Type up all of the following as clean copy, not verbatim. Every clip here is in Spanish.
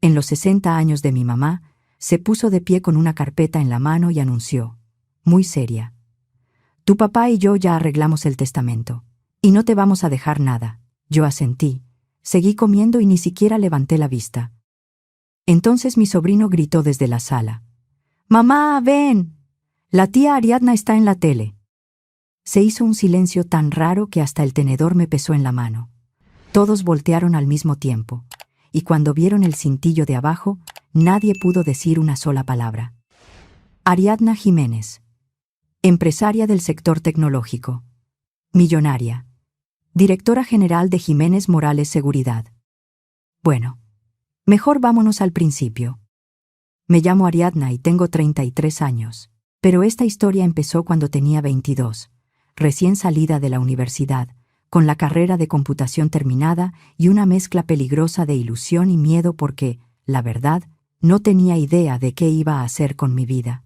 En los 60 años de mi mamá, se puso de pie con una carpeta en la mano y anunció, muy seria: «Tu papá y yo ya arreglamos el testamento. Y no te vamos a dejar nada». Yo asentí, seguí comiendo y ni siquiera levanté la vista. Entonces mi sobrino gritó desde la sala: «¡Mamá, ven! La tía Ariadna está en la tele». Se hizo un silencio tan raro que hasta el tenedor me pesó en la mano. Todos voltearon al mismo tiempo, y cuando vieron el cintillo de abajo, nadie pudo decir una sola palabra. Ariadna Jiménez, empresaria del sector tecnológico, millonaria, directora general de Jiménez Morales Seguridad. Bueno, mejor vámonos al principio. Me llamo Ariadna y tengo 33 años, pero esta historia empezó cuando tenía 22, recién salida de la universidad, con la carrera de computación terminada y una mezcla peligrosa de ilusión y miedo porque, la verdad, no tenía idea de qué iba a hacer con mi vida.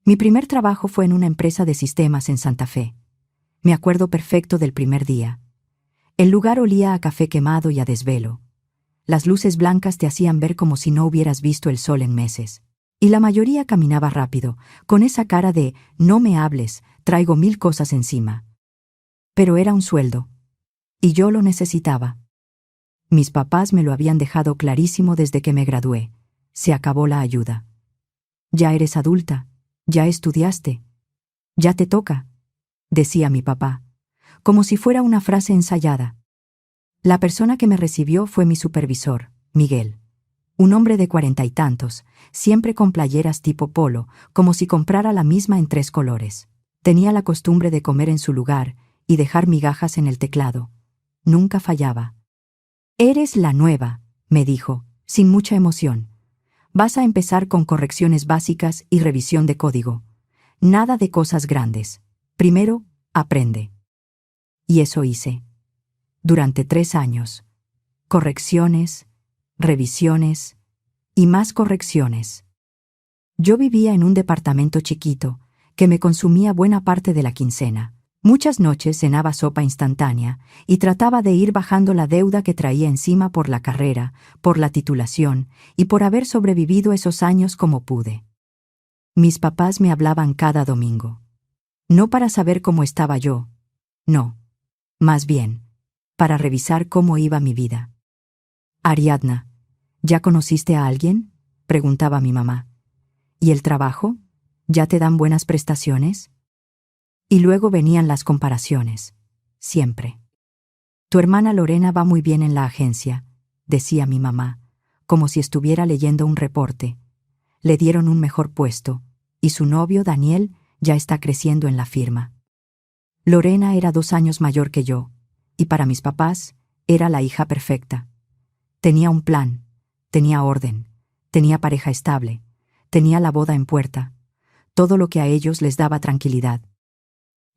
Mi primer trabajo fue en una empresa de sistemas en Santa Fe. Me acuerdo perfecto del primer día. El lugar olía a café quemado y a desvelo. Las luces blancas te hacían ver como si no hubieras visto el sol en meses. Y la mayoría caminaba rápido, con esa cara de «no me hables, traigo 1000 cosas encima». Pero era un sueldo. Y yo lo necesitaba. Mis papás me lo habían dejado clarísimo desde que me gradué. Se acabó la ayuda. «Ya eres adulta, ya estudiaste, ya te toca», decía mi papá, como si fuera una frase ensayada. La persona que me recibió fue mi supervisor, Miguel. Un hombre de 40 y tantos, siempre con playeras tipo polo, como si comprara la misma en 3 colores. Tenía la costumbre de comer en su lugar y dejar migajas en el teclado. Nunca fallaba. «Eres la nueva», me dijo, sin mucha emoción. «Vas a empezar con correcciones básicas y revisión de código. Nada de cosas grandes. Primero, aprende». Y eso hice. Durante 3 años. Correcciones, revisiones y más correcciones. Yo vivía en un departamento chiquito que me consumía buena parte de la quincena. Muchas noches cenaba sopa instantánea y trataba de ir bajando la deuda que traía encima por la carrera, por la titulación y por haber sobrevivido esos años como pude. Mis papás me hablaban cada domingo. No para saber cómo estaba yo, no, más bien, para revisar cómo iba mi vida. «Ariadna, ¿ya conociste a alguien?», preguntaba mi mamá. «¿Y el trabajo? ¿Ya te dan buenas prestaciones?». Y luego venían las comparaciones, siempre. «Tu hermana Lorena va muy bien en la agencia», decía mi mamá, como si estuviera leyendo un reporte. «Le dieron un mejor puesto, y su novio, Daniel, ya está creciendo en la firma». Lorena era 2 años mayor que yo, y para mis papás era la hija perfecta. Tenía un plan, tenía orden, tenía pareja estable, tenía la boda en puerta, todo lo que a ellos les daba tranquilidad.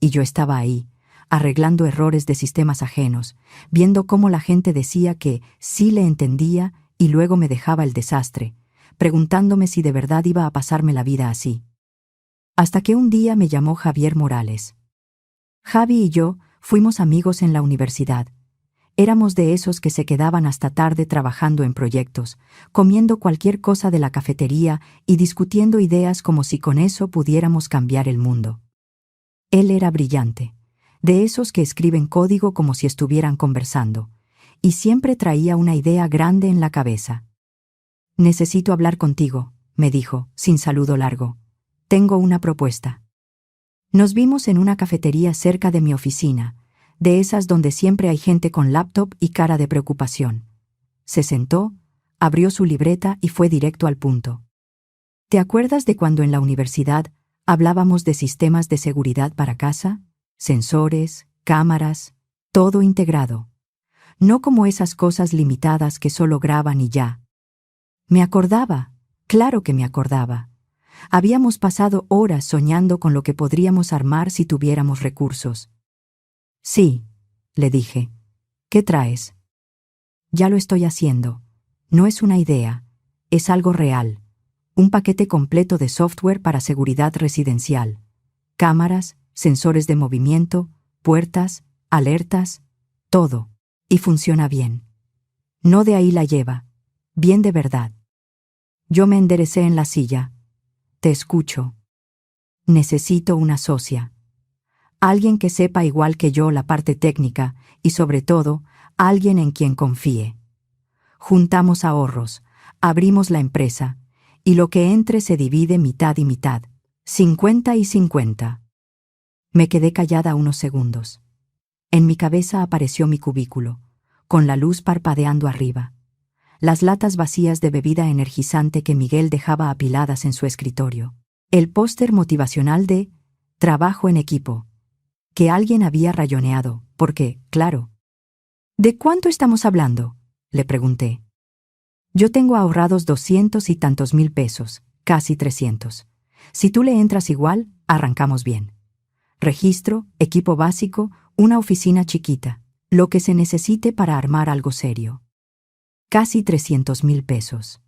Y yo estaba ahí, arreglando errores de sistemas ajenos, viendo cómo la gente decía que sí le entendía y luego me dejaba el desastre, preguntándome si de verdad iba a pasarme la vida así. Hasta que un día me llamó Javier Morales. Javi y yo fuimos amigos en la universidad. Éramos de esos que se quedaban hasta tarde trabajando en proyectos, comiendo cualquier cosa de la cafetería y discutiendo ideas como si con eso pudiéramos cambiar el mundo. Él era brillante, de esos que escriben código como si estuvieran conversando, y siempre traía una idea grande en la cabeza. «Necesito hablar contigo», me dijo, sin saludo largo. «Tengo una propuesta». Nos vimos en una cafetería cerca de mi oficina, de esas donde siempre hay gente con laptop y cara de preocupación. Se sentó, abrió su libreta y fue directo al punto. «¿Te acuerdas de cuando en la universidad hablábamos de sistemas de seguridad para casa? Sensores, cámaras, todo integrado. No como esas cosas limitadas que solo graban y ya». Me acordaba, claro que me acordaba. Habíamos pasado horas soñando con lo que podríamos armar si tuviéramos recursos. «Sí», le dije. «¿Qué traes?» «Ya lo estoy haciendo. No es una idea, es algo real. Un paquete completo de software para seguridad residencial. Cámaras, sensores de movimiento, puertas, alertas, todo. Y funciona bien. No de ahí la lleva. Bien de verdad. Yo me enderecé en la silla. Te escucho. Necesito una socia. Alguien que sepa igual que yo la parte técnica y, sobre todo, alguien en quien confíe. Juntamos ahorros, abrimos la empresa, y lo que entre se divide mitad y mitad, 50 y 50. Me quedé callada unos segundos. En mi cabeza apareció mi cubículo, con la luz parpadeando arriba. Las latas vacías de bebida energizante que Miguel dejaba apiladas en su escritorio. El póster motivacional de «Trabajo en equipo», que alguien había rayoneado, porque, claro. «¿De cuánto estamos hablando?», le pregunté. «Yo tengo ahorrados 200 y tantos mil pesos, casi 300. Si tú le entras igual, arrancamos bien. Registro, equipo básico, una oficina chiquita, lo que se necesite para armar algo serio». Casi 300.000 pesos.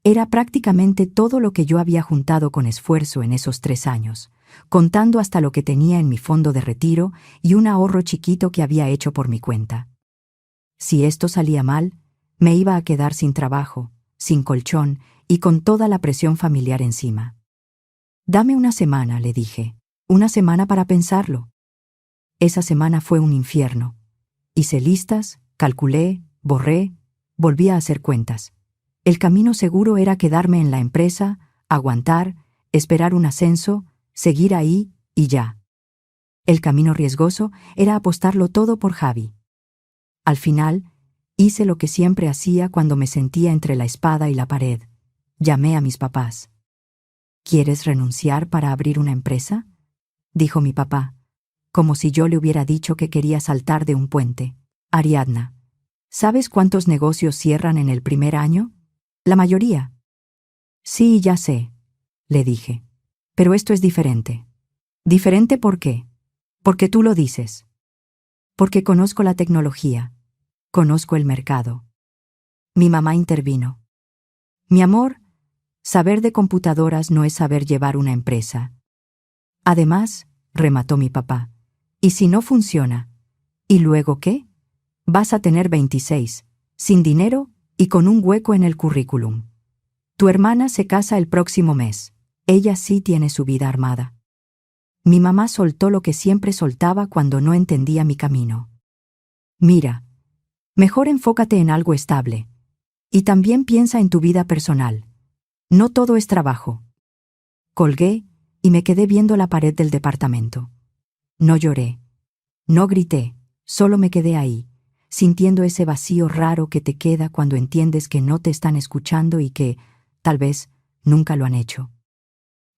Era prácticamente todo lo que yo había juntado con esfuerzo en esos 3 años, contando hasta lo que tenía en mi fondo de retiro y un ahorro chiquito que había hecho por mi cuenta. Si esto salía mal, me iba a quedar sin trabajo, sin colchón y con toda la presión familiar encima. «Dame una semana», le dije. «Una semana para pensarlo». Esa semana fue un infierno. Hice listas, calculé, borré, volví a hacer cuentas. El camino seguro era quedarme en la empresa, aguantar, esperar un ascenso, seguir ahí y ya. El camino riesgoso era apostarlo todo por Javi. Al final, hice lo que siempre hacía cuando me sentía entre la espada y la pared. Llamé a mis papás. «¿Quieres renunciar para abrir una empresa?», dijo mi papá, como si yo le hubiera dicho que quería saltar de un puente. «Ariadna, ¿sabes cuántos negocios cierran en el primer año? La mayoría». «Sí, ya sé», le dije. «Pero esto es diferente». «¿Diferente por qué?». «Porque tú lo dices». «Porque conozco la tecnología. Conozco el mercado». Mi mamá intervino. «Mi amor, saber de computadoras no es saber llevar una empresa». «Además», remató mi papá, «¿y si no funciona? ¿Y luego qué? Vas a tener 26, sin dinero y con un hueco en el currículum. Tu hermana se casa el próximo mes. Ella sí tiene su vida armada». Mi mamá soltó lo que siempre soltaba cuando no entendía mi camino. «Mira, mejor enfócate en algo estable. Y también piensa en tu vida personal. No todo es trabajo». Colgué y me quedé viendo la pared del departamento. No lloré. No grité. Solo me quedé ahí, sintiendo ese vacío raro que te queda cuando entiendes que no te están escuchando y que, tal vez, nunca lo han hecho.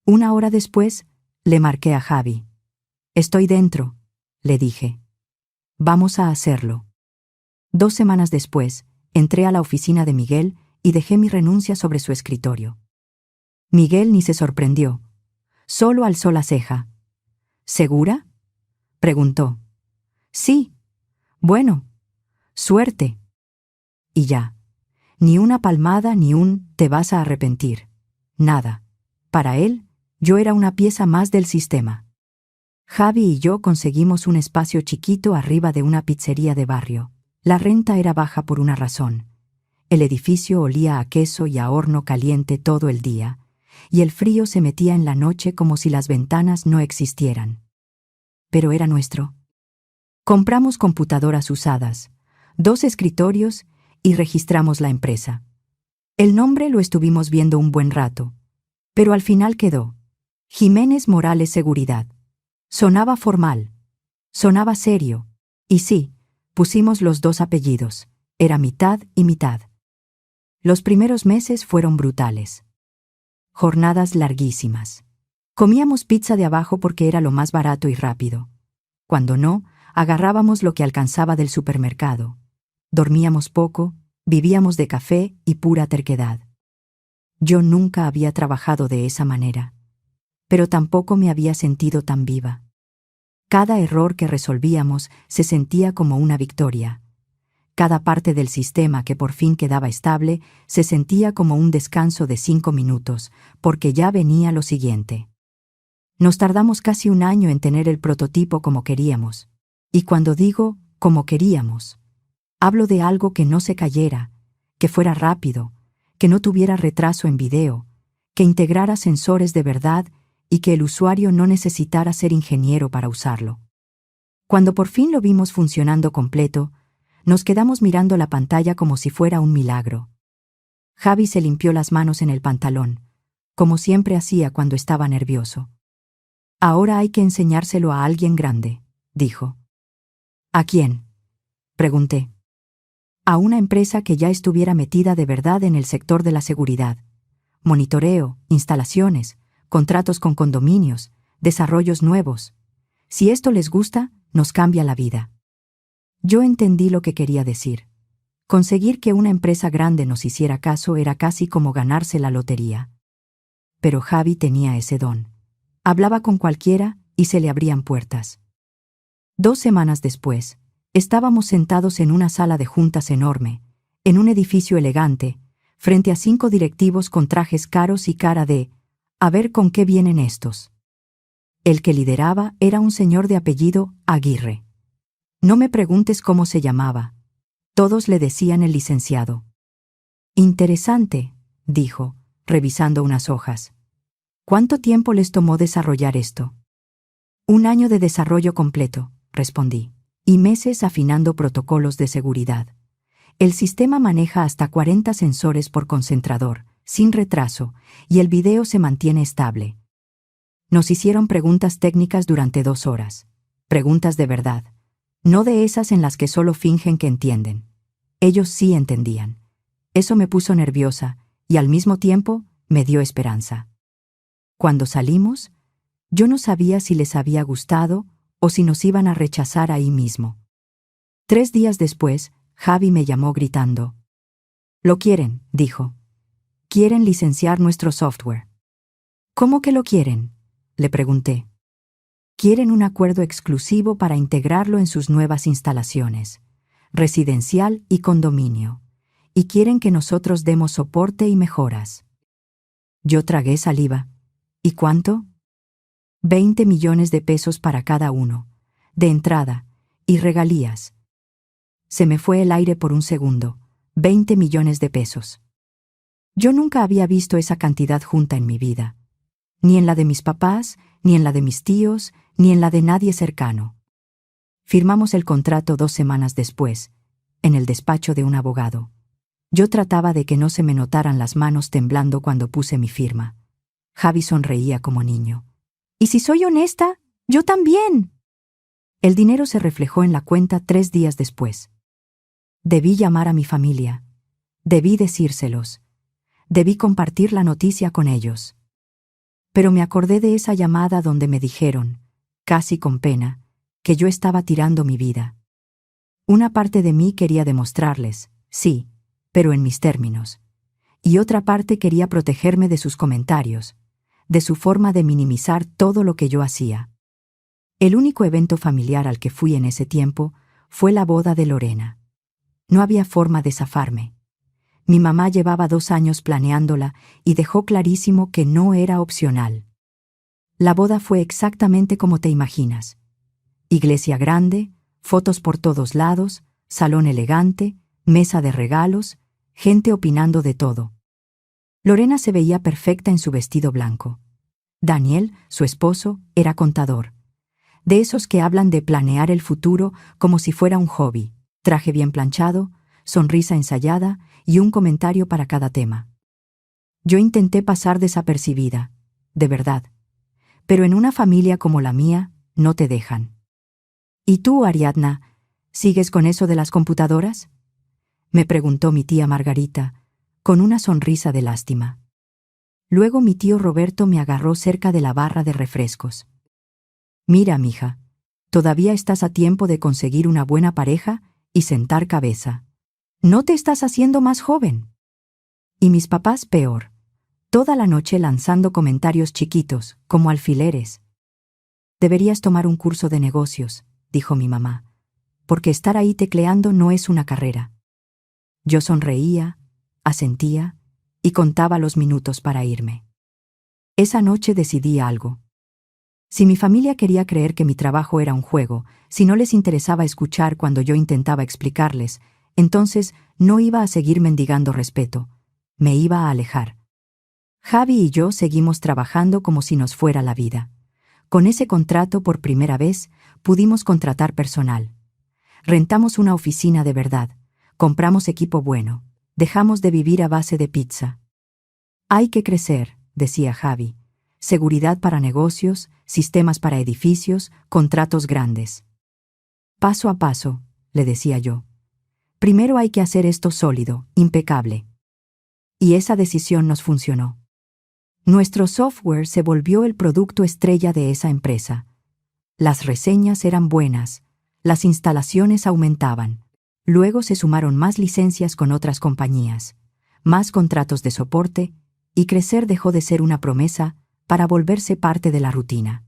1 hora después, le marqué a Javi. «Estoy dentro», le dije. «Vamos a hacerlo». 2 semanas después, entré a la oficina de Miguel y dejé mi renuncia sobre su escritorio. Miguel ni se sorprendió. Solo alzó la ceja. «¿Segura?», preguntó. «Sí. Bueno. Suerte». Y ya. Ni una palmada ni un «te vas a arrepentir». Nada. Para él, yo era una pieza más del sistema. Javi y yo conseguimos un espacio chiquito arriba de una pizzería de barrio. La renta era baja por una razón. El edificio olía a queso y a horno caliente todo el día, y el frío se metía en la noche como si las ventanas no existieran. Pero era nuestro. Compramos computadoras usadas, 2 escritorios y registramos la empresa. El nombre lo estuvimos viendo un buen rato, pero al final quedó Jiménez Morales Seguridad. Sonaba formal, sonaba serio, y sí, pusimos los 2 apellidos, era mitad y mitad. Los primeros meses fueron brutales. Jornadas larguísimas. Comíamos pizza de abajo porque era lo más barato y rápido. Cuando no, agarrábamos lo que alcanzaba del supermercado. Dormíamos poco, vivíamos de café y pura terquedad. Yo nunca había trabajado de esa manera, pero tampoco me había sentido tan viva. Cada error que resolvíamos se sentía como una victoria. Cada parte del sistema que por fin quedaba estable se sentía como un descanso de 5 minutos, porque ya venía lo siguiente. Nos tardamos casi 1 año en tener el prototipo como queríamos. Y cuando digo como queríamos, hablo de algo que no se cayera, que fuera rápido, que no tuviera retraso en video, que integrara sensores de verdad y que el usuario no necesitara ser ingeniero para usarlo. Cuando por fin lo vimos funcionando completo, nos quedamos mirando la pantalla como si fuera un milagro. Javi se limpió las manos en el pantalón, como siempre hacía cuando estaba nervioso. Ahora hay que enseñárselo a alguien grande, dijo. ¿A quién?, pregunté. A una empresa que ya estuviera metida de verdad en el sector de la seguridad. Monitoreo, instalaciones, contratos con condominios, desarrollos nuevos. Si esto les gusta, nos cambia la vida. Yo entendí lo que quería decir. Conseguir que una empresa grande nos hiciera caso era casi como ganarse la lotería. Pero Javi tenía ese don. Hablaba con cualquiera y se le abrían puertas. 2 semanas después, estábamos sentados en una sala de juntas enorme, en un edificio elegante, frente a 5 directivos con trajes caros y cara de «a ver con qué vienen estos». El que lideraba era un señor de apellido Aguirre. No me preguntes cómo se llamaba. Todos le decían el licenciado. «Interesante», dijo, revisando unas hojas. «¿Cuánto tiempo les tomó desarrollar esto?» «1 año de desarrollo completo», respondí, «y meses afinando protocolos de seguridad. El sistema maneja hasta 40 sensores por concentrador, sin retraso, y el video se mantiene estable». Nos hicieron preguntas técnicas durante 2 horas. Preguntas de verdad. No de esas en las que solo fingen que entienden. Ellos sí entendían. Eso me puso nerviosa y al mismo tiempo me dio esperanza. Cuando salimos, yo no sabía si les había gustado o si nos iban a rechazar ahí mismo. 3 días después, Javi me llamó gritando. «Lo quieren», dijo. «Quieren licenciar nuestro software». «¿Cómo que lo quieren?», le pregunté. «Quieren un acuerdo exclusivo para integrarlo en sus nuevas instalaciones, residencial y condominio, y quieren que nosotros demos soporte y mejoras». Yo tragué saliva. ¿Y cuánto? 20 millones de pesos para cada uno, de entrada, y regalías. Se me fue el aire por un segundo. 20 millones de pesos. Yo nunca había visto esa cantidad junta en mi vida. Ni en la de mis papás, ni en la de mis tíos, ni en la de nadie cercano. Firmamos el contrato 2 semanas después, en el despacho de un abogado. Yo trataba de que no se me notaran las manos temblando cuando puse mi firma. Javi sonreía como niño. «¿Y si soy honesta? ¡Yo también!». El dinero se reflejó en la cuenta 3 días después. Debí llamar a mi familia. Debí decírselos. Debí compartir la noticia con ellos. Pero me acordé de esa llamada donde me dijeron, casi con pena, que yo estaba tirando mi vida. Una parte de mí quería demostrarles, sí, pero en mis términos. Y otra parte quería protegerme de sus comentarios, de su forma de minimizar todo lo que yo hacía. El único evento familiar al que fui en ese tiempo fue la boda de Lorena. No había forma de zafarme. Mi mamá llevaba 2 años planeándola y dejó clarísimo que no era opcional. La boda fue exactamente como te imaginas. Iglesia grande, fotos por todos lados, salón elegante, mesa de regalos, gente opinando de todo. Lorena se veía perfecta en su vestido blanco. Daniel, su esposo, era contador. De esos que hablan de planear el futuro como si fuera un hobby. Traje bien planchado, sonrisa ensayada y un comentario para cada tema. Yo intenté pasar desapercibida, de verdad. Pero en una familia como la mía, no te dejan. ¿Y tú, Ariadna, sigues con eso de las computadoras?, me preguntó mi tía Margarita, con una sonrisa de lástima. Luego mi tío Roberto me agarró cerca de la barra de refrescos. «Mira, mija, todavía estás a tiempo de conseguir una buena pareja y sentar cabeza. No te estás haciendo más joven». Y mis papás peor, toda la noche lanzando comentarios chiquitos, como alfileres. «Deberías tomar un curso de negocios», dijo mi mamá, «porque estar ahí tecleando no es una carrera». Yo sonreía, asentía y contaba los minutos para irme. Esa noche decidí algo. Si mi familia quería creer que mi trabajo era un juego, si no les interesaba escuchar cuando yo intentaba explicarles, entonces no iba a seguir mendigando respeto. Me iba a alejar. Javi y yo seguimos trabajando como si nos fuera la vida. Con ese contrato, por primera vez, pudimos contratar personal. Rentamos una oficina de verdad, compramos equipo bueno, dejamos de vivir a base de pizza. Hay que crecer, decía Javi. Seguridad para negocios, sistemas para edificios, contratos grandes. Paso a paso, le decía yo. Primero hay que hacer esto sólido, impecable. Y esa decisión nos funcionó. Nuestro software se volvió el producto estrella de esa empresa. Las reseñas eran buenas, las instalaciones aumentaban. Luego se sumaron más licencias con otras compañías, más contratos de soporte, y crecer dejó de ser una promesa para volverse parte de la rutina.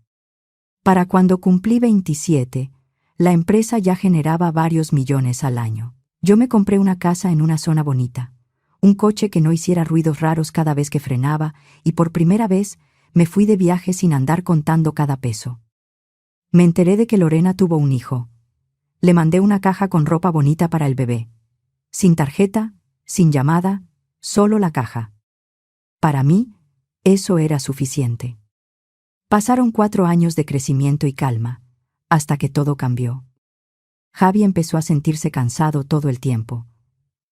Para cuando cumplí 27, la empresa ya generaba varios millones al año. Yo me compré una casa en una zona bonita, un coche que no hiciera ruidos raros cada vez que frenaba, y por primera vez me fui de viaje sin andar contando cada peso. Me enteré de que Lorena tuvo un hijo. Le mandé una caja con ropa bonita para el bebé. Sin tarjeta, sin llamada, solo la caja. Para mí, eso era suficiente. Pasaron 4 años de crecimiento y calma, hasta que todo cambió. Javi empezó a sentirse cansado todo el tiempo.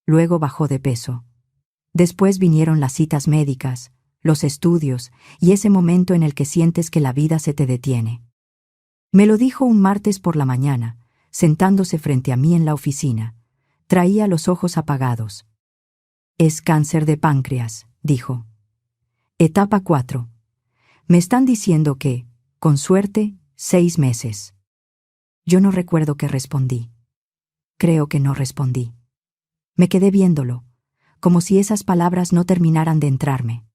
Luego bajó de peso. Después vinieron las citas médicas, los estudios y ese momento en el que sientes que la vida se te detiene. Me lo dijo un martes por la mañana, sentándose frente a mí en la oficina. Traía los ojos apagados. Es cáncer de páncreas, dijo. Etapa 4. Me están diciendo que, con suerte, 6 meses. Yo no recuerdo qué respondí. Creo que no respondí. Me quedé viéndolo, como si esas palabras no terminaran de entrarme.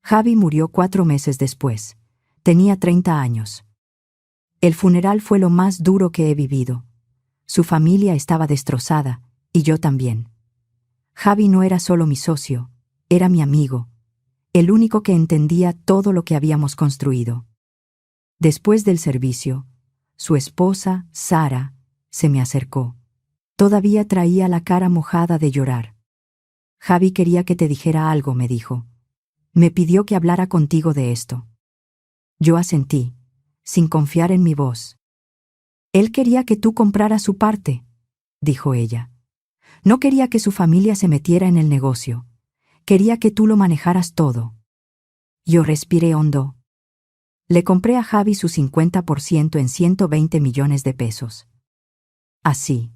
Javi murió 4 meses después. Tenía 30 años. El funeral fue lo más duro que he vivido. Su familia estaba destrozada, y yo también. Javi no era solo mi socio, era mi amigo, el único que entendía todo lo que habíamos construido. Después del servicio, su esposa, Sara, se me acercó. Todavía traía la cara mojada de llorar. Javi quería que te dijera algo, me dijo. Me pidió que hablara contigo de esto. Yo asentí, sin confiar en mi voz. Él quería que tú compraras su parte, dijo ella. No quería que su familia se metiera en el negocio. Quería que tú lo manejaras todo. Yo respiré hondo. Le compré a Javi su 50% en 120 millones de pesos. Así,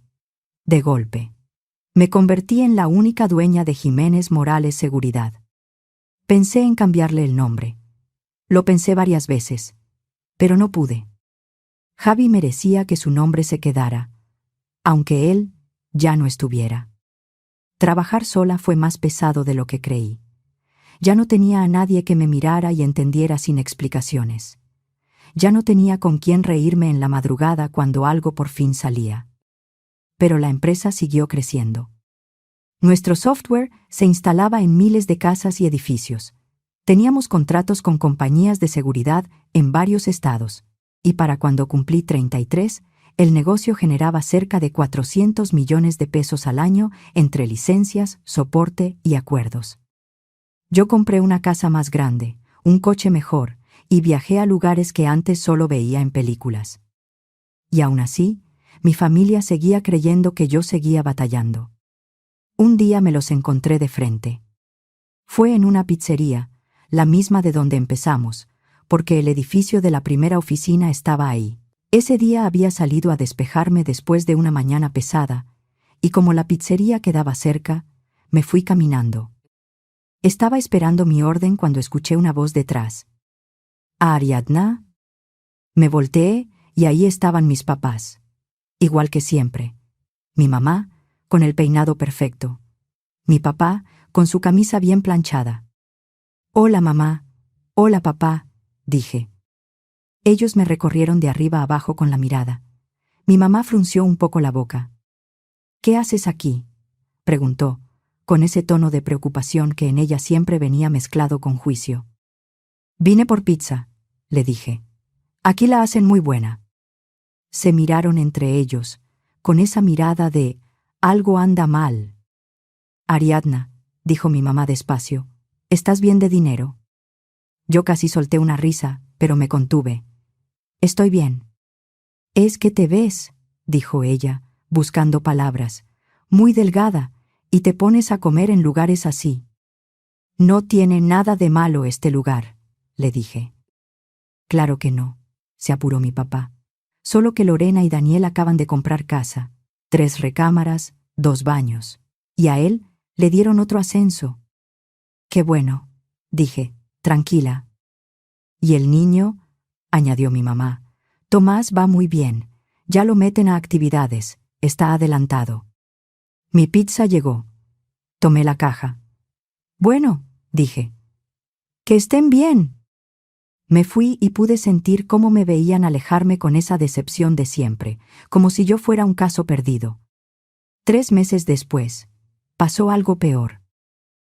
de golpe, me convertí en la única dueña de Jiménez Morales Seguridad. Pensé en cambiarle el nombre. Lo pensé varias veces, pero no pude. Javi merecía que su nombre se quedara, aunque él ya no estuviera. Trabajar sola fue más pesado de lo que creí. Ya no tenía a nadie que me mirara y entendiera sin explicaciones. Ya no tenía con quién reírme en la madrugada cuando algo por fin salía. Pero la empresa siguió creciendo. Nuestro software se instalaba en miles de casas y edificios. Teníamos contratos con compañías de seguridad en varios estados, y para cuando cumplí 33, el negocio generaba cerca de 400 millones de pesos al año entre licencias, soporte y acuerdos. Yo compré una casa más grande, un coche mejor, y viajé a lugares que antes solo veía en películas. Y aún así, mi familia seguía creyendo que yo seguía batallando. Un día me los encontré de frente. Fue en una pizzería, la misma de donde empezamos, porque el edificio de la primera oficina estaba ahí. Ese día había salido a despejarme después de una mañana pesada, y como la pizzería quedaba cerca, me fui caminando. Estaba esperando mi orden cuando escuché una voz detrás. «¿Ariadna?» Me volteé y ahí estaban mis papás. Igual que siempre. Mi mamá, con el peinado perfecto. Mi papá, con su camisa bien planchada. «Hola, mamá. Hola, papá», dije. Ellos me recorrieron de arriba a abajo con la mirada. Mi mamá frunció un poco la boca. «¿Qué haces aquí?», preguntó, con ese tono de preocupación que en ella siempre venía mezclado con juicio. «Vine por pizza», le dije. «Aquí la hacen muy buena». Se miraron entre ellos, con esa mirada de «algo anda mal». «Ariadna», dijo mi mamá despacio. ¿Estás bien de dinero? Yo casi solté una risa, pero me contuve. Estoy bien. Es que te ves, dijo ella, buscando palabras, muy delgada, y te pones a comer en lugares así. No tiene nada de malo este lugar, le dije. Claro que no, se apuró mi papá. Solo que Lorena y Daniel acaban de comprar casa, 3 recámaras, 2 baños. Y a él le dieron otro ascenso. Qué bueno, dije, tranquila. Y el niño, añadió mi mamá, Tomás va muy bien, ya lo meten a actividades, está adelantado. Mi pizza llegó. Tomé la caja. Bueno, dije. Que estén bien. Me fui y pude sentir cómo me veían alejarme con esa decepción de siempre, como si yo fuera un caso perdido. 3 meses después, pasó algo peor.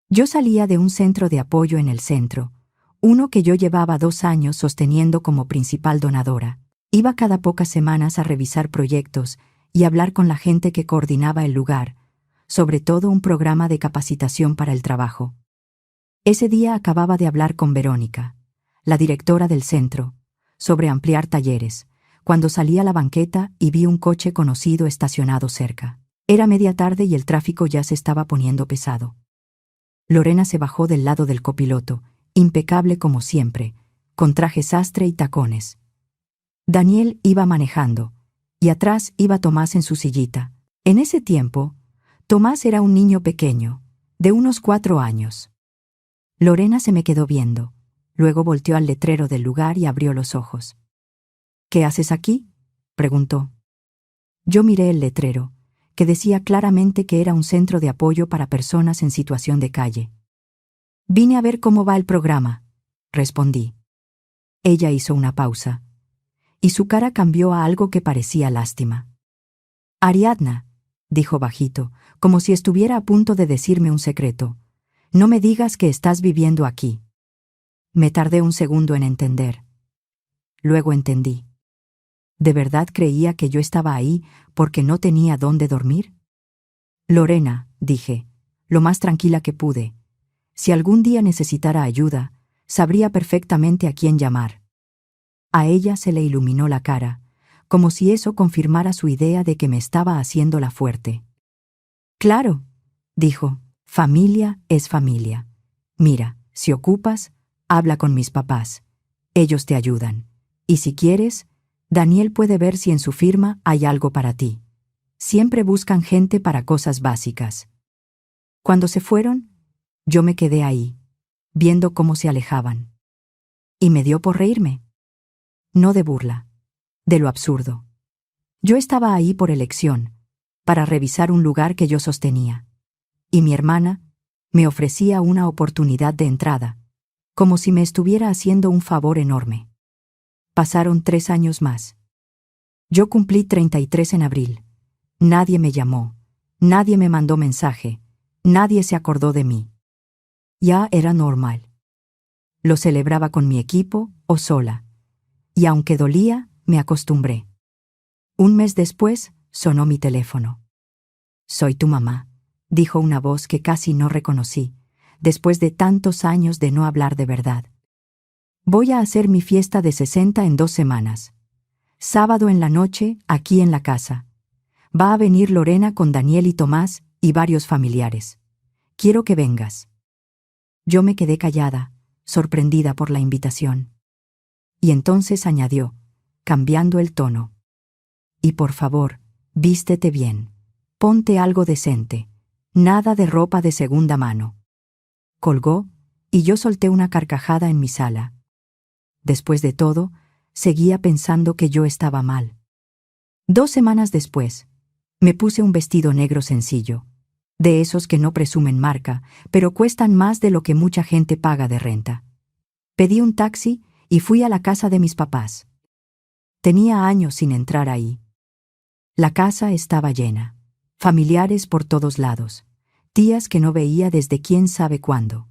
Yo salía de un centro de apoyo en el centro, uno que yo llevaba 2 años sosteniendo como principal donadora. Iba cada pocas semanas a revisar proyectos y hablar con la gente que coordinaba el lugar, sobre todo un programa de capacitación para el trabajo. Ese día acababa de hablar con Verónica, la directora del centro, sobre ampliar talleres, cuando salí a la banqueta y vi un coche conocido estacionado cerca. Era media tarde y el tráfico ya se estaba poniendo pesado. Lorena se bajó del lado del copiloto, impecable como siempre, con traje sastre y tacones. Daniel iba manejando, y atrás iba Tomás en su sillita. En ese tiempo, Tomás era un niño pequeño, de unos 4 años. Lorena se me quedó viendo, luego volteó al letrero del lugar y abrió los ojos. ¿Qué haces aquí?, preguntó. Yo miré el letrero, que decía claramente que era un centro de apoyo para personas en situación de calle. Vine a ver cómo va el programa, respondí. Ella hizo una pausa, y su cara cambió a algo que parecía lástima. Ariadna, dijo bajito, como si estuviera a punto de decirme un secreto, no me digas que estás viviendo aquí. Me tardé un segundo en entender. Luego entendí. ¿De verdad creía que yo estaba ahí porque no tenía dónde dormir? Lorena, dije, lo más tranquila que pude. Si algún día necesitara ayuda, sabría perfectamente a quién llamar. A ella se le iluminó la cara, como si eso confirmara su idea de que me estaba haciendo la fuerte. Claro, dijo, familia es familia. Mira, si ocupas, habla con mis papás. Ellos te ayudan. Y si quieres, Daniel puede ver si en su firma hay algo para ti. Siempre buscan gente para cosas básicas. Cuando se fueron, yo me quedé ahí, viendo cómo se alejaban. Y me dio por reírme. No de burla, de lo absurdo. Yo estaba ahí por elección, para revisar un lugar que yo sostenía. Y mi hermana me ofrecía una oportunidad de entrada, como si me estuviera haciendo un favor enorme. Pasaron 3 años más. Yo cumplí 33 en abril. Nadie me llamó, nadie me mandó mensaje, nadie se acordó de mí. Ya era normal. Lo celebraba con mi equipo o sola. Y aunque dolía, me acostumbré. Un mes después, sonó mi teléfono. Soy tu mamá, dijo una voz que casi no reconocí, después de tantos años de no hablar de verdad. Voy a hacer mi fiesta de 60 en 2 semanas. Sábado en la noche, aquí en la casa. Va a venir Lorena con Daniel y Tomás y varios familiares. Quiero que vengas. Yo me quedé callada, sorprendida por la invitación. Y entonces añadió, cambiando el tono. Y por favor, vístete bien. Ponte algo decente. Nada de ropa de segunda mano. Colgó, y yo solté una carcajada en mi sala. Después de todo, seguía pensando que yo estaba mal. 2 semanas después, me puse un vestido negro sencillo, de esos que no presumen marca, pero cuestan más de lo que mucha gente paga de renta. Pedí un taxi y fui a la casa de mis papás. Tenía años sin entrar ahí. La casa estaba llena, familiares por todos lados, tías que no veía desde quién sabe cuándo,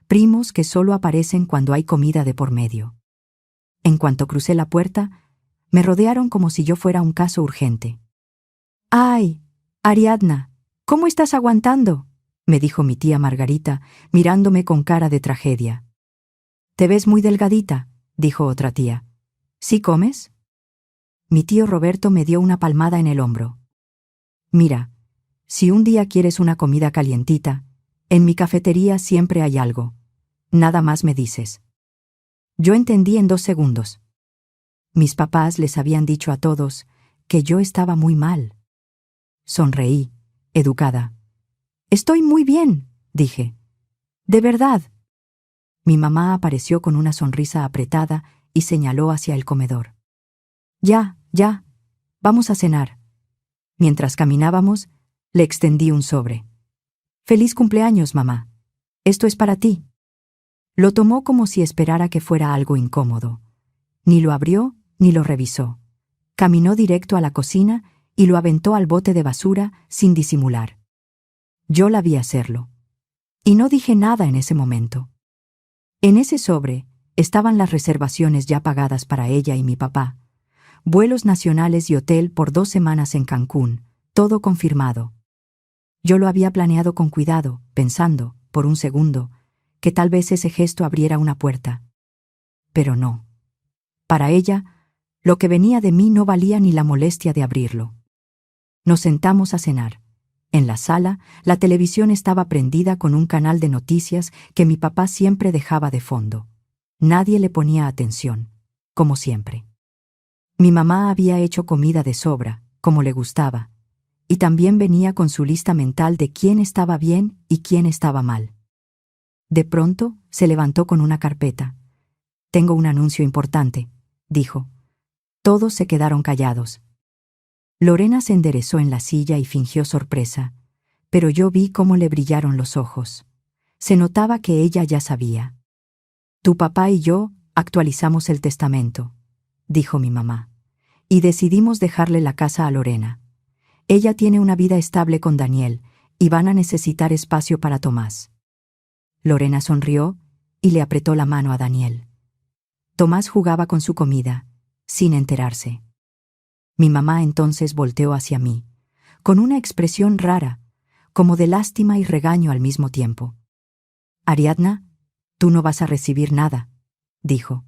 primos que solo aparecen cuando hay comida de por medio. En cuanto crucé la puerta, me rodearon como si yo fuera un caso urgente. ¡Ay, Ariadna! ¿Cómo estás aguantando?, me dijo mi tía Margarita, mirándome con cara de tragedia. «Te ves muy delgadita», dijo otra tía. «¿Sí comes?» Mi tío Roberto me dio una palmada en el hombro. «Mira, si un día quieres una comida calientita, en mi cafetería siempre hay algo. Nada más me dices». Yo entendí en 2 segundos. Mis papás les habían dicho a todos que yo estaba muy mal. Sonreí, educada. «Estoy muy bien», dije. «De verdad». Mi mamá apareció con una sonrisa apretada y señaló hacia el comedor. «Ya, ya, vamos a cenar». Mientras caminábamos, le extendí un sobre. «Feliz cumpleaños, mamá. Esto es para ti». Lo tomó como si esperara que fuera algo incómodo. Ni lo abrió ni lo revisó. Caminó directo a la cocina y lo aventó al bote de basura sin disimular. Yo la vi hacerlo. Y no dije nada en ese momento. En ese sobre estaban las reservaciones ya pagadas para ella y mi papá, vuelos nacionales y hotel por 2 semanas en Cancún, todo confirmado. Yo lo había planeado con cuidado, pensando, por un segundo, que tal vez ese gesto abriera una puerta. Pero no. Para ella, lo que venía de mí no valía ni la molestia de abrirlo. Nos sentamos a cenar. En la sala, la televisión estaba prendida con un canal de noticias que mi papá siempre dejaba de fondo. Nadie le ponía atención, como siempre. Mi mamá había hecho comida de sobra, como le gustaba, y también venía con su lista mental de quién estaba bien y quién estaba mal. De pronto, se levantó con una carpeta. «Tengo un anuncio importante», dijo. Todos se quedaron callados. Lorena se enderezó en la silla y fingió sorpresa, pero yo vi cómo le brillaron los ojos. Se notaba que ella ya sabía. «Tu papá y yo actualizamos el testamento», dijo mi mamá, «y decidimos dejarle la casa a Lorena. Ella tiene una vida estable con Daniel y van a necesitar espacio para Tomás». Lorena sonrió y le apretó la mano a Daniel. Tomás jugaba con su comida, sin enterarse. Mi mamá entonces volteó hacia mí, con una expresión rara, como de lástima y regaño al mismo tiempo. «Ariadna, tú no vas a recibir nada», dijo.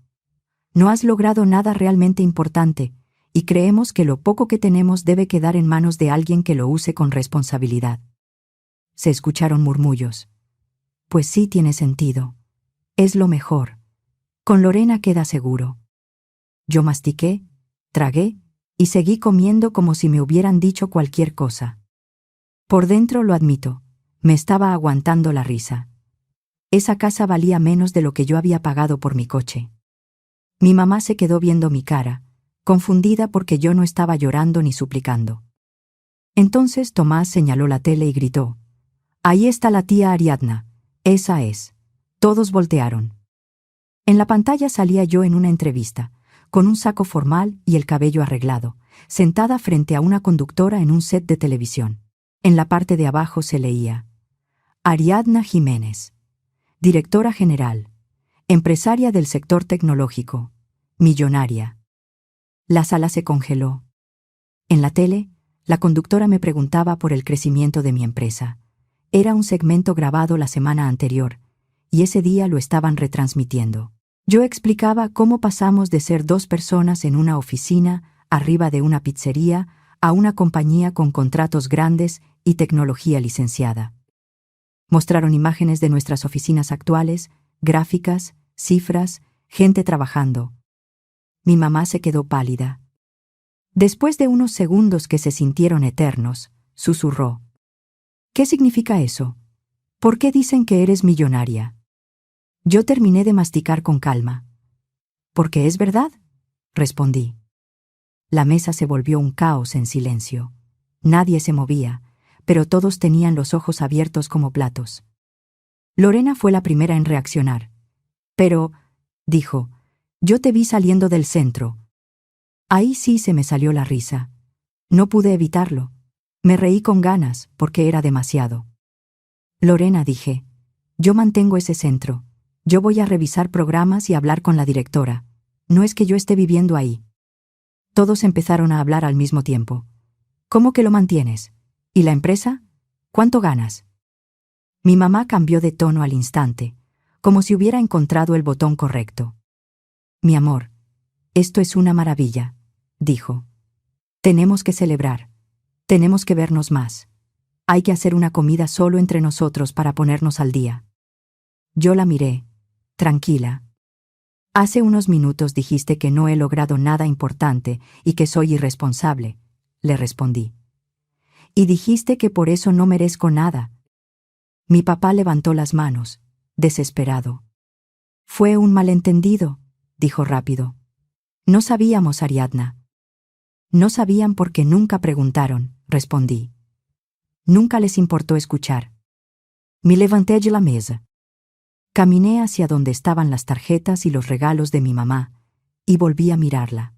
«No has logrado nada realmente importante, y creemos que lo poco que tenemos debe quedar en manos de alguien que lo use con responsabilidad». Se escucharon murmullos. «Pues sí tiene sentido. Es lo mejor. Con Lorena queda seguro». Yo mastiqué, tragué y seguí comiendo como si me hubieran dicho cualquier cosa. Por dentro, lo admito, me estaba aguantando la risa. Esa casa valía menos de lo que yo había pagado por mi coche. Mi mamá se quedó viendo mi cara, confundida porque yo no estaba llorando ni suplicando. Entonces Tomás señaló la tele y gritó: «Ahí está la tía Ariadna, esa es». Todos voltearon. En la pantalla salía yo en una entrevista, con un saco formal y el cabello arreglado, sentada frente a una conductora en un set de televisión. En la parte de abajo se leía: «Ariadna Jiménez, directora general, empresaria del sector tecnológico, millonaria». La sala se congeló. En la tele, la conductora me preguntaba por el crecimiento de mi empresa. Era un segmento grabado la semana anterior, y ese día lo estaban retransmitiendo. Yo explicaba cómo pasamos de ser 2 personas en una oficina, arriba de una pizzería, a una compañía con contratos grandes y tecnología licenciada. Mostraron imágenes de nuestras oficinas actuales, gráficas, cifras, gente trabajando. Mi mamá se quedó pálida. Después de unos segundos que se sintieron eternos, susurró: «¿Qué significa eso? ¿Por qué dicen que eres millonaria?» Yo terminé de masticar con calma. «Porque es verdad», respondí. La mesa se volvió un caos en silencio. Nadie se movía, pero todos tenían los ojos abiertos como platos. Lorena fue la primera en reaccionar. «Pero», dijo, «yo te vi saliendo del centro». Ahí sí se me salió la risa. No pude evitarlo. Me reí con ganas, porque era demasiado. «Lorena», dije, «yo mantengo ese centro. Yo voy a revisar programas y hablar con la directora. No es que yo esté viviendo ahí». Todos empezaron a hablar al mismo tiempo. «¿Cómo que lo mantienes? ¿Y la empresa? ¿Cuánto ganas?» Mi mamá cambió de tono al instante, como si hubiera encontrado el botón correcto. Mi amor, esto es una maravilla, dijo. Tenemos que celebrar. Tenemos que vernos más. Hay que hacer una comida solo entre nosotros para ponernos al día. Yo la miré, tranquila. Hace unos minutos dijiste que no he logrado nada importante y que soy irresponsable, le respondí. Y dijiste que por eso no merezco nada. Mi papá levantó las manos, desesperado. Fue un malentendido, dijo rápido. No sabíamos, Ariadna. No sabían porque nunca preguntaron, respondí. Nunca les importó escuchar. Me levanté de la mesa. Caminé hacia donde estaban las tarjetas y los regalos de mi mamá, y volví a mirarla.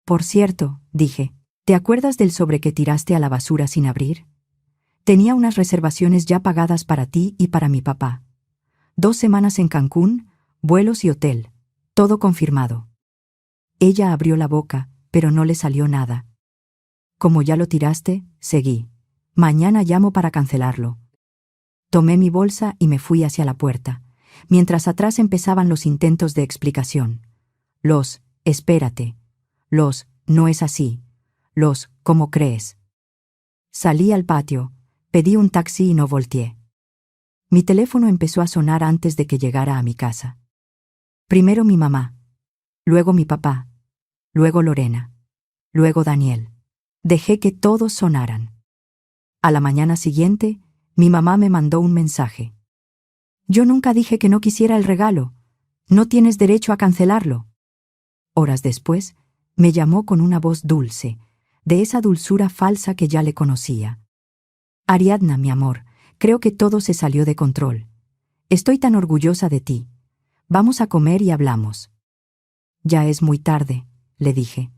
Por cierto, dije, ¿te acuerdas del sobre que tiraste a la basura sin abrir? Tenía unas reservaciones ya pagadas para ti y para mi papá. 2 semanas en Cancún, vuelos y hotel, todo confirmado. Ella abrió la boca, pero no le salió nada. Como ya lo tiraste, seguí. Mañana llamo para cancelarlo. Tomé mi bolsa y me fui hacia la puerta, mientras atrás empezaban los intentos de explicación. Los, espérate. Los, no es así. Los, ¿cómo crees? Salí al patio, pedí un taxi y no volteé. Mi teléfono empezó a sonar antes de que llegara a mi casa. Primero mi mamá, luego mi papá, luego Lorena, luego Daniel. Dejé que todos sonaran. A la mañana siguiente, mi mamá me mandó un mensaje. Yo nunca dije que no quisiera el regalo. No tienes derecho a cancelarlo. Horas después, me llamó con una voz dulce, de esa dulzura falsa que ya le conocía. Ariadna, mi amor, creo que todo se salió de control. Estoy tan orgullosa de ti. Vamos a comer y hablamos. Ya es muy tarde, le dije.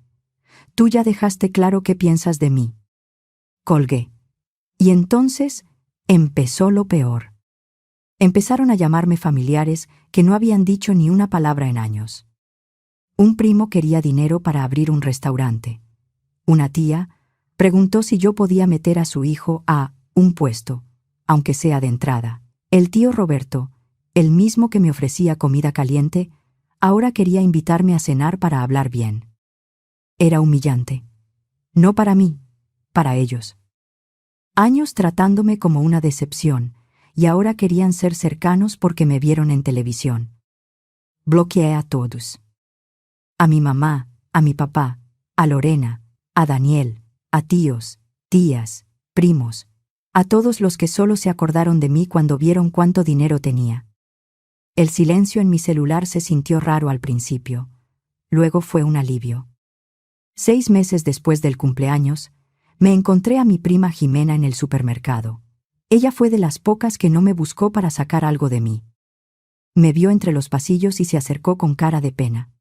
Tú ya dejaste claro qué piensas de mí. Colgué. Y entonces empezó lo peor. Empezaron a llamarme familiares que no habían dicho ni una palabra en años. Un primo quería dinero para abrir un restaurante. Una tía preguntó si yo podía meter a su hijo a un puesto, aunque sea de entrada. El tío Roberto, el mismo que me ofrecía comida caliente, ahora quería invitarme a cenar para hablar bien. Era humillante. No para mí, para ellos. Años tratándome como una decepción, y ahora querían ser cercanos porque me vieron en televisión. Bloqueé a todos. A mi mamá, a mi papá, a Lorena, a Daniel, a tíos, tías, primos, a todos los que solo se acordaron de mí cuando vieron cuánto dinero tenía. El silencio en mi celular se sintió raro al principio. Luego fue un alivio. 6 meses después del cumpleaños, me encontré a mi prima Jimena en el supermercado. Ella fue de las pocas que no me buscó para sacar algo de mí. Me vio entre los pasillos y se acercó con cara de pena.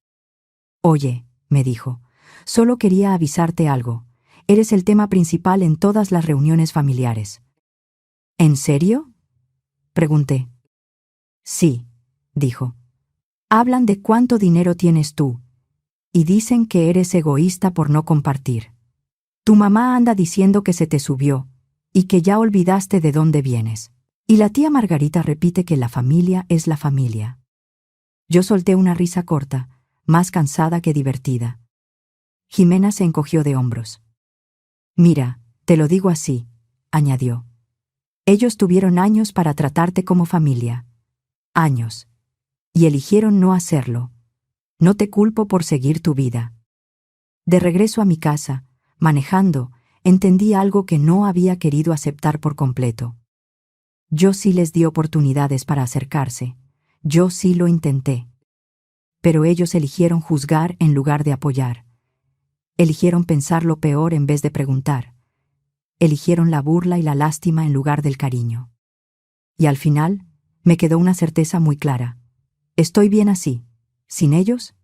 Oye, me dijo, solo quería avisarte algo. Eres el tema principal en todas las reuniones familiares. ¿En serio? Pregunté. Sí, dijo. Hablan de cuánto dinero tienes tú, y dicen que eres egoísta por no compartir. Tu mamá anda diciendo que se te subió, y que ya olvidaste de dónde vienes. Y la tía Margarita repite que la familia es la familia. Yo solté una risa corta, más cansada que divertida. Jimena se encogió de hombros. Mira, te lo digo así, añadió. Ellos tuvieron años para tratarte como familia. Años. Y eligieron no hacerlo. No te culpo por seguir tu vida. De regreso a mi casa, manejando, entendí algo que no había querido aceptar por completo. Yo sí les di oportunidades para acercarse. Yo sí lo intenté. Pero ellos eligieron juzgar en lugar de apoyar. Eligieron pensar lo peor en vez de preguntar. Eligieron la burla y la lástima en lugar del cariño. Y al final, me quedó una certeza muy clara. Estoy bien así. Sin ellos,